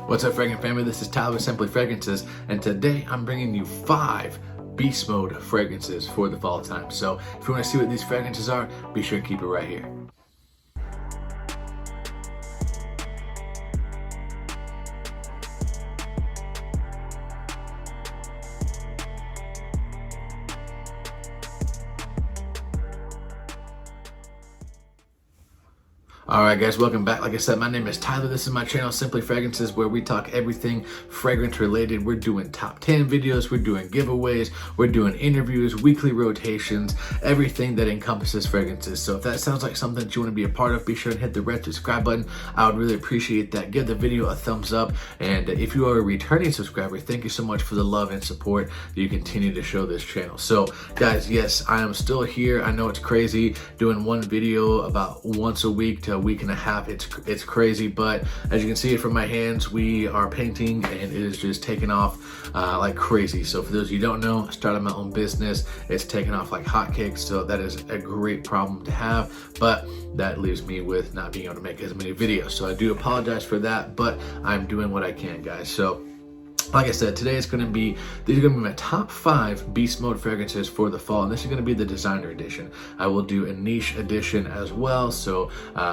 What's up, Fragrant family? This is Tyler with Simply Fragrances, and today I'm bringing you 5 beast mode fragrances for the fall time. So if you want to see what these fragrances are, be sure to keep it right here. Alright guys, welcome back. Like I said, my name is Tyler. This is my channel, Simply Fragrances, where we talk everything fragrance related. We're doing top 10 videos, we're doing giveaways, we're doing interviews, weekly rotations, everything that encompasses fragrances. So if that sounds like something that you want to be a part of, be sure to hit the red subscribe button. I would really appreciate that. Give the video a thumbs up. And if you are a returning subscriber, thank you so much for the love and support that you continue to show this channel. So guys, yes, I am still here. I know it's crazy doing one video about once a week to a week and a half. It's crazy, but as you can see it from my hands, we are painting and it is just taking off like crazy. So for those of you who don't know, I started my own business. It's taking off like hotcakes, so that is a great problem to have, but that leaves me with not being able to make as many videos. So I do apologize for that, but I'm doing what I can, guys. So like I said, today these are going to be my top 5 beast mode fragrances for the fall, and this is going to be the designer edition. I will do a niche edition as well, so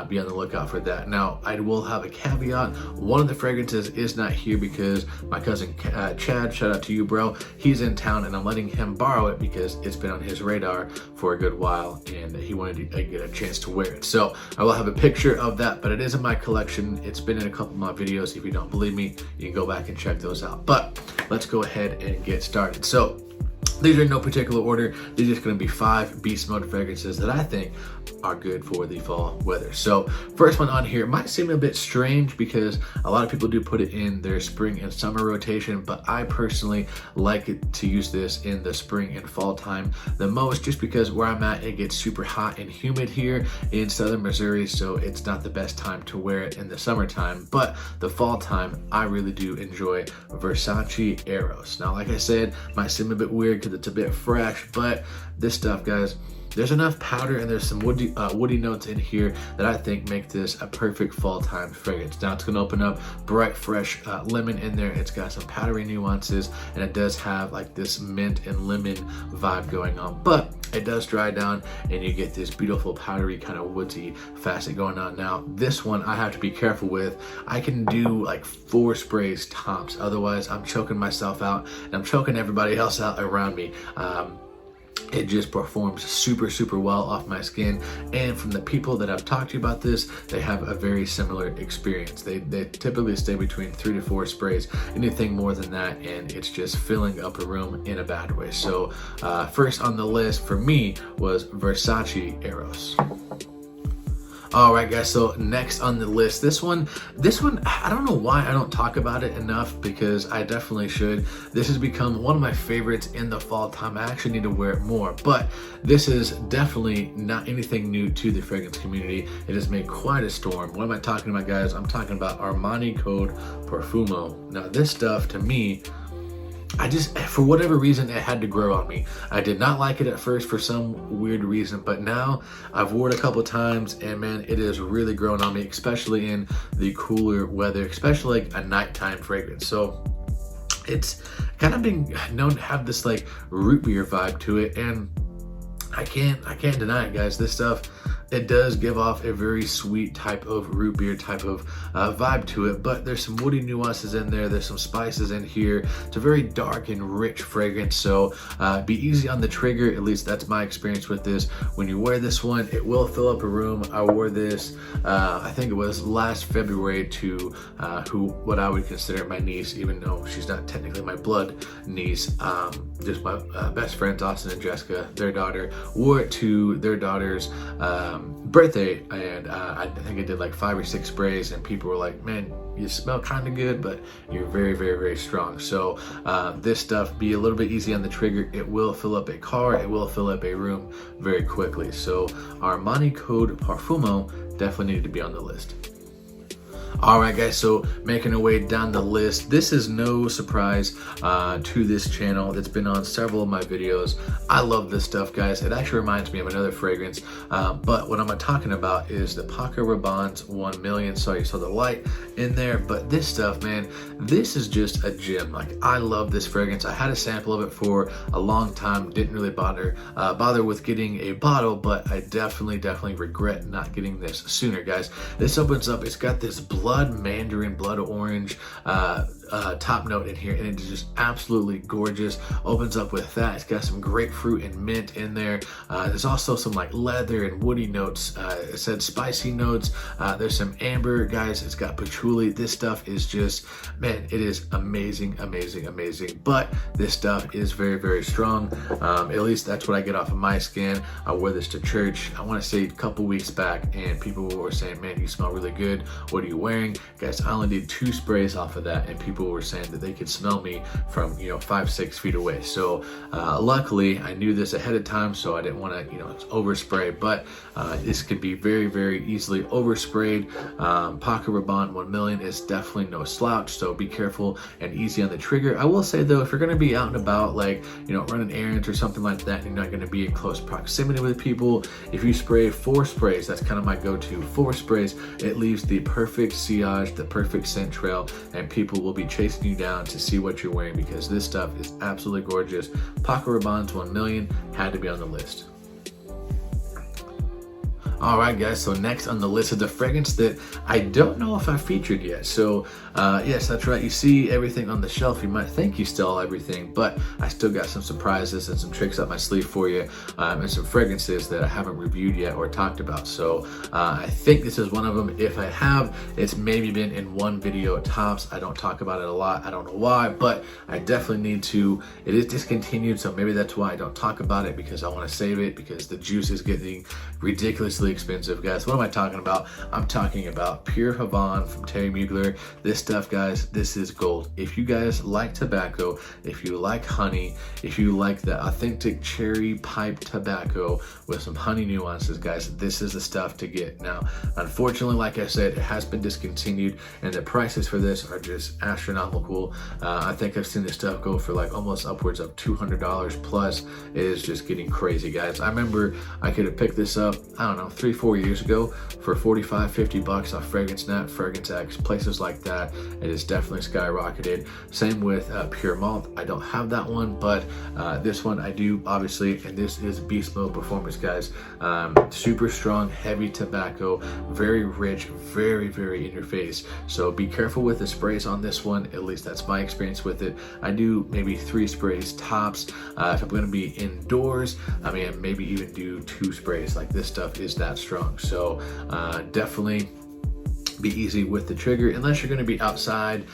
be on the lookout for that. Now, I will have a caveat. One of the fragrances is not here because my cousin Chad, shout out to you, bro, he's in town, and I'm letting him borrow it because it's been on his radar for a good while, and he wanted to get a chance to wear it. So I will have a picture of that, but it is in my collection. It's been in a couple of my videos. If you don't believe me, you can go back and check those out. But let's go ahead and get started. So these are in no particular order. These are just going to be 5 beast mode fragrances that I think are good for the fall weather. So first one on here might seem a bit strange because a lot of people do put it in their spring and summer rotation, but I personally like it to use this in the spring and fall time the most, just because where I'm at, it gets super hot and humid here in southern Missouri, so it's not the best time to wear it in the summertime. But the fall time, I really do enjoy Versace Arrows. Now, like I said, might seem a bit weird because it's a bit fresh, but this stuff, guys, there's enough powder and there's some woody notes in here that I think make this a perfect fall time fragrance. Now it's going to open up bright, fresh lemon in there. It's got some powdery nuances, and it does have like this mint and lemon vibe going on, but it does dry down and you get this beautiful powdery kind of woodsy facet going on. Now this one I have to be careful with. I can do like 4 sprays tops, otherwise I'm choking myself out and I'm choking everybody else out around me. It just performs super well off my skin, and from the people that I've talked to about this, they have a very similar experience. They typically stay between 3 to 4 sprays. Anything more than that and it's just filling up a room in a bad way. So first on the list for me was Versace Arrows. Alright guys, so next on the list, this one, I don't know why I don't talk about it enough, because I definitely should. This has become one of my favorites in the fall time. I actually need to wear it more, but this is definitely not anything new to the fragrance community. It has made quite a storm. What am I talking about, guys? I'm talking about Armani Code Perfumo. Now this stuff, to me, for whatever reason, it had to grow on me. I did not like it at first for some weird reason, but now I've worn it a couple times and man, it is really growing on me, especially in the cooler weather, especially like a nighttime fragrance. So it's kind of been known to have this like root beer vibe to it, and I can't deny it, guys. This stuff, it does give off a very sweet type of root beer type of vibe to it, but there's some woody nuances in there. There's some spices in here. It's a very dark and rich fragrance, so be easy on the trigger. At least that's my experience with this. When you wear this one, it will fill up a room. I wore this, I think it was last February, to what I would consider my niece, even though she's not technically my blood niece. Just my best friends, Austin and Jessica, their daughter, wore it to their daughter's birthday, and I think I did like 5 or 6 sprays, and people were like, man, you smell kind of good, but you're very strong. So this stuff, be a little bit easy on the trigger. It will fill up a car, it will fill up a room very quickly. So Armani Code Perfumo definitely needed to be on the list. All right, guys, so making our way down the list. This is no surprise to this channel that's been on several of my videos. I love this stuff, guys. It actually reminds me of another fragrance, but what I'm talking about is the Paco Rabanne's 1 million. So you saw the light in there, but this stuff, man, this is just a gem. Like, I love this fragrance. I had a sample of it for a long time. Didn't really bother with getting a bottle, but I definitely regret not getting this sooner, guys. This opens up. It's got this blood mandarin, blood orange top note in here, and it is just absolutely gorgeous. Opens up with that. It's got some grapefruit and mint in there. There's also some like leather and woody notes. It said spicy notes. There's some amber, guys. It's got patchouli. This stuff is just, man, it is amazing. But this stuff is very strong. At least that's what I get off of my skin. I wore this to church, I want to say a couple weeks back, and people were saying, man, you smell really good. What are you wearing? Guys, I only did 2 sprays off of that, and people were saying that they could smell me from 5-6 feet away. So luckily I knew this ahead of time, so I didn't want to overspray, but this could be very easily oversprayed. Paco Rabanne 1 million is definitely no slouch, so be careful and easy on the trigger. I will say though, if you're going to be out and about, like running errands or something like that, and you're not going to be in close proximity with people, if you spray 4 sprays, that's kind of my go-to. 4 sprays, it leaves the perfect sillage, the perfect scent trail, and people will be chasing you down to see what you're wearing, because this stuff is absolutely gorgeous. Paco Rabanne's 1 million had to be on the list. All right, guys, so next on the list is the fragrance that I don't know if I featured yet. So yes, that's right, you see everything on the shelf. You might think you stole everything, but I still got some surprises and some tricks up my sleeve for you, and some fragrances that I haven't reviewed yet or talked about. So I think this is one of them. If I have, it's maybe been in 1 video at tops. I don't talk about it a lot. I don't know why, but I definitely need to. It is discontinued, so maybe that's why I don't talk about it, because I want to save it, because the juice is getting ridiculously expensive, guys. What am I talking about? I'm talking about Purehavan from Terry Mugler. This stuff, guys, this is gold. If you guys like tobacco, if you like honey, if you like the authentic cherry pipe tobacco with some honey nuances, guys, this is the stuff to get. Now, unfortunately, like I said, it has been discontinued, and the prices for this are just astronomical. I think I've seen this stuff go for like almost upwards of $200 plus. It is just getting crazy, guys. I remember I could have picked this up, I don't know, 3-4 years ago for 45-50 bucks off FragranceNet, Fragrance X, places like that. It has definitely skyrocketed. Same with Pure Malt. I don't have that one, but this one I do, obviously, and this is Beast Mode Performance, guys. Super strong, heavy tobacco, very rich, very in your face. So be careful with the sprays on this one. At least that's my experience with it. I do maybe 3 sprays tops. If I'm going to be indoors, I mean, maybe even do 2 sprays. Like, this stuff is that strong. So definitely be easy with the trigger, unless you're going to be outside,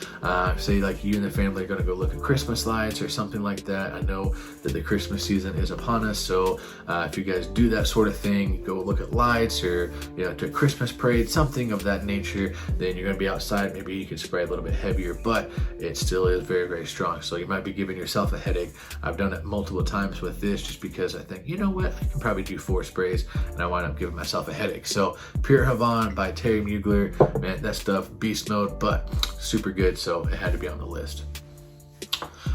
say like you and the family are going to go look at Christmas lights or something like that. I know that the Christmas season is upon us, so if you guys do that sort of thing, go look at lights, or to a Christmas parade, something of that nature, then you're going to be outside. Maybe you can spray a little bit heavier, but it still is very strong, so you might be giving yourself a headache. I've done it multiple times with this, just because I think, you know what, I can probably do 4 sprays, and I wind up giving myself a headache. So Purehavan by Terry Mugler, man, that stuff beast mode, but super good, so it had to be on the list.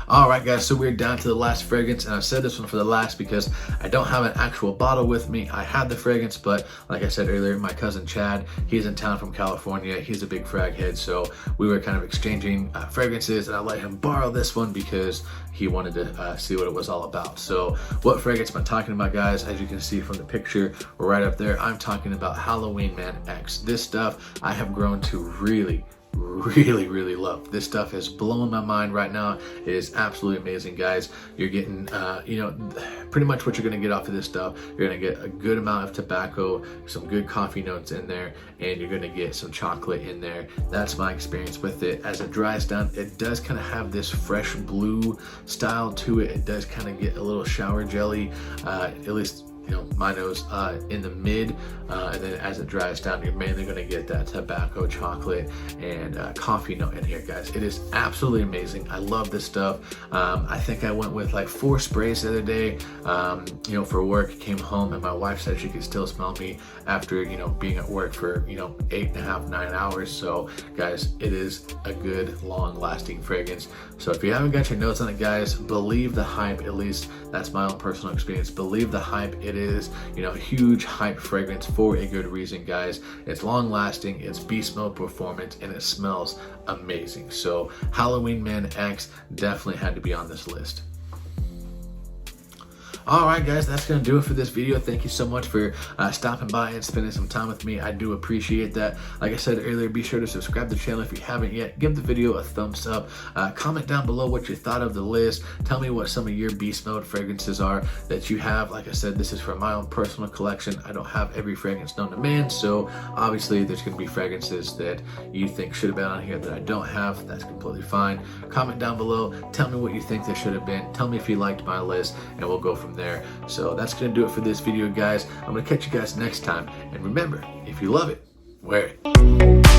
All right, guys, so we're down to the last fragrance, and I said this one for the last because I don't have an actual bottle with me. I had the fragrance, but like I said earlier, my cousin Chad, he's in town from California. He's a big frag head, so we were kind of exchanging fragrances, and I let him borrow this one because he wanted to see what it was all about. So what fragrance am I talking about, guys? As you can see from the picture right up there, I'm talking about Halloween Man X. This stuff I have grown to really love. This stuff is blowing my mind right now. It is absolutely amazing, guys. You're getting pretty much what you're going to get off of this stuff. You're going to get a good amount of tobacco, some good coffee notes in there, and you're going to get some chocolate in there. That's my experience with it. As it dries down, it does kind of have this fresh blue style to it. It does kind of get a little shower jelly, at least my nose in the mid, and then as it dries down, you're mainly going to get that tobacco, chocolate, and coffee note in here, guys. It is absolutely amazing. I love this stuff. I think I went with like 4 sprays the other day, for work. Came home and my wife said she could still smell me after, being at work for, 8.5, 9 hours. So guys, it is a good, long lasting fragrance. So if you haven't got your notes on it, guys, believe the hype. At least that's my own personal experience. Believe the hype. It is, a huge hype fragrance for a good reason, guys. It's long lasting, it's beast mode performance, and it smells amazing. So Halloween Man X definitely had to be on this list. Alright guys, that's going to do it for this video. Thank you so much for stopping by and spending some time with me. I do appreciate that. Like I said earlier, be sure to subscribe to the channel if you haven't yet. Give the video a thumbs up. Comment down below what you thought of the list. Tell me what some of your beast mode fragrances are that you have. Like I said, this is for my own personal collection. I don't have every fragrance known to man, so obviously there's going to be fragrances that you think should have been on here that I don't have. That's completely fine. Comment down below. Tell me what you think there should have been. Tell me if you liked my list, and we'll go from there. So that's gonna do it for this video, guys. I'm gonna catch you guys next time, and remember, if you love it, wear it.